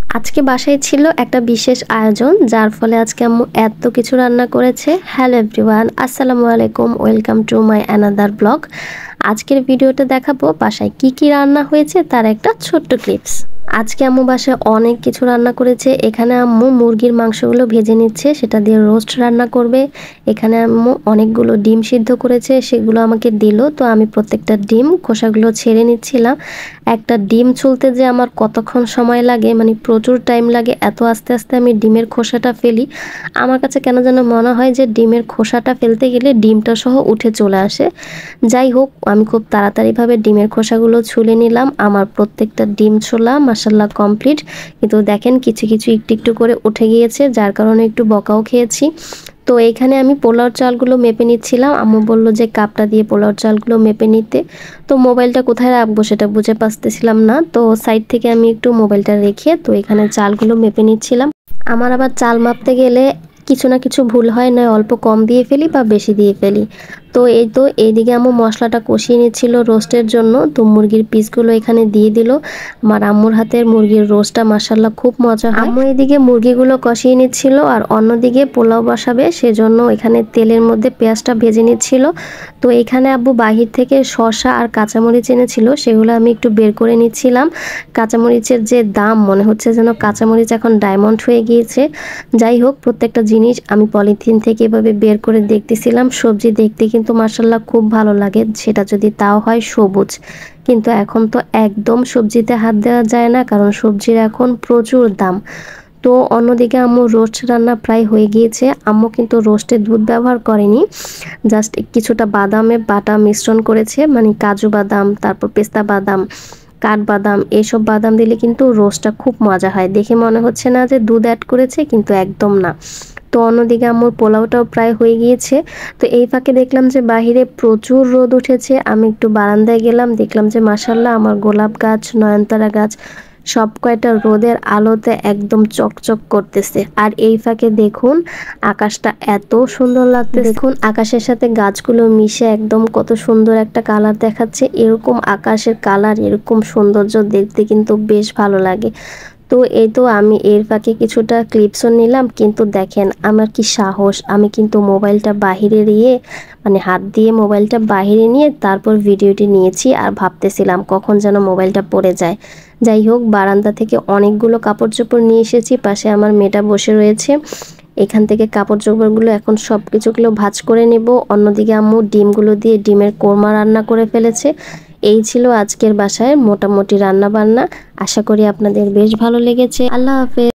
আজকে বাসায় ছিল একটা বিশেষ আয়োজন, যার ফলে আজকে আম্মু এত কিছু রান্না করেছে। হ্যালো এভরিওয়ান, আসসালামু আলাইকুম, welcome to my another blog. আজকের ভিডিওটা দেখাবো বাসায় কি কি রান্না হয়েছে তার একটা ছোট্ট ক্লিপস। আজকে আম্মু বাসায় অনেক কিছু রান্না করেছে। এখানে আম্মু মুরগির মাংসগুলো ভেজে নিচ্ছে, সেটা দিয়ে রোস্ট রান্না করবে। এখানে আম্মু অনেকগুলো ডিম সিদ্ধ করেছে, সেগুলো আমাকে দিল। তো আমি প্রত্যেকটা ডিম খোসাগুলো ছেড়ে নিচ্ছিলাম। একটা ডিম ছুলতে যে আমার কতক্ষণ সময় লাগে, মানে প্রচুর টাইম লাগে। এত আস্তে আস্তে আমি ডিমের খোসাটা ফেলি। আমার কাছে কেন যেন মনে হয় যে ডিমের খোসাটা ফেলতে গেলে ডিমটা সহ উঠে চলে আসে। যাই হোক, আমি খুব তাড়াতাড়িভাবে ডিমের খোসাগুলো ছুলে নিলাম। আমার প্রত্যেকটা ডিম ছোলা মাশাল্লাহ কমপ্লিট। কিন্তু দেখেন কিছু কিছু একটু একটু করে উঠে গিয়েছে, যার কারণে একটু বকাও খেয়েছি। তো এইখানে আমি পোলাওর চালগুলো মেপে নিচ্ছিলাম। আম্মু বলল যে কাপটা দিয়ে পোলাওর চালগুলো মেপে নিতে। তো মোবাইলটা কোথায় রাখবো সেটা বুঝে পাচ্তেছিলাম না। তো সাইড থেকে আমি একটু মোবাইলটা রেখে তো এখানে চালগুলো মেপে নিচ্ছিলাম। আমার আবার চাল মাপতে গেলে কিছু না কিছু ভুল হয়, নয় অল্প কম দিয়ে ফেলি বা বেশি দিয়ে ফেলি। তো এইদিকে আম্মু মশলাটা কষিয়ে নিচ্ছিল রোস্টের জন্য। তো মুরগির পিসগুলো এখানে দিয়ে দিল। আমার আম্মুর হাতের মুরগির রোস্টটা মাশাল্লাহ খুব মজা হয়। আম্মু এদিকে মুরগিগুলো কষিয়ে নিচ্ছিল আর অন্যদিকে পোলাও বসাবে, সেজন্য এখানে তেলের মধ্যে পেঁয়াজটা ভেজে নিচ্ছিল। তো এখানে আব্বু বাহির থেকে শসা আর কাঁচামরিচ এনেছিল, সেগুলো আমি একটু বের করে নিচ্ছিলাম। কাঁচামরিচের যে দাম, মনে হচ্ছে যেন কাঁচামরিচ এখন ডায়মন্ড হয়ে গিয়েছে। যাই হোক, প্রত্যেকটা জিনিস আমি পলিথিন থেকে এভাবে বের করে দেখতেছিলাম। সবজি দেখতে কিন্তু মাশাল্লাহ খুব ভালো লাগে, সেটা যদি তাও হয় সবুজ। কিন্তু এখন তো একদম সবজিতে হাত দেওয়া যায় না, কারণ সবজির এখন প্রচুর দাম। তো অন্যদিকে আম্মু রোস্ট রান্না প্রায় হয়ে গিয়েছে। আম্মু কিন্তু রোস্টে দুধ ব্যবহার করেনি, জাস্ট কিছুটা বাদামে বাটা মিশ্রণ করেছে, মানে কাজু বাদাম, তারপর পেস্তা বাদাম, কাঠবাদাম, এইসব বাদাম দিলে কিন্তু রোস্টটা খুব মজা হয়। দেখে মনে হচ্ছে না যে দুধ অ্যাড করেছে, কিন্তু একদম না। তো অন্যদিকে আম্মুর পোলাওটাও প্রায় হয়ে গিয়েছে। তো এই ফাঁকে দেখলাম যে বাহিরে প্রচুর রোদ উঠেছে। আমি একটু বারান্দায় গেলাম, দেখলাম যে মাশাল্লাহ আমার গোলাপ গাছ, নয়নতারা গাছ সব কয়টা রোদের আলোতে একদম চকচক করতেছে। আর এই ফাঁকে দেখুন আকাশটা এত সুন্দর লাগতেছে। দেখুন আকাশের সাথে গাছগুলো মিশে একদম কত সুন্দর একটা কালার দেখাচ্ছে। এরকম আকাশের কালার, এরকম সৌন্দর্য দেখতে কিন্তু বেশ ভালো লাগে। তো এই তো আমি এর ফাঁকে কিছুটা ক্লিপসও নিলাম। কিন্তু দেখেন আমার কি সাহস, আমি কিন্তু মোবাইলটা বাহিরে দিয়ে, মানে হাত দিয়ে মোবাইলটা বাহিরে নিয়ে তারপর ভিডিওটি নিয়েছি। আর ভাবতেছিলাম কখন যেন মোবাইলটা পড়ে যায়। যাই হোক, বারান্দা থেকে অনেকগুলো কাপড় চোপড় নিয়ে এসেছি। পাশে আমার মেয়েটা বসে রয়েছে। এখান থেকে কাপড় চোপড়গুলো এখন সব কিছুগুলো ভাঁজ করে নেব। অন্যদিকে আম্মু ডিমগুলো দিয়ে ডিমের কোরমা রান্না করে ফেলেছে। এই ছিল আজকের বাসায় মোটামুটি রান্না বান্না। আশা করি আপনাদের বেশ ভালো লেগেছে। আল্লাহ হাফেজ।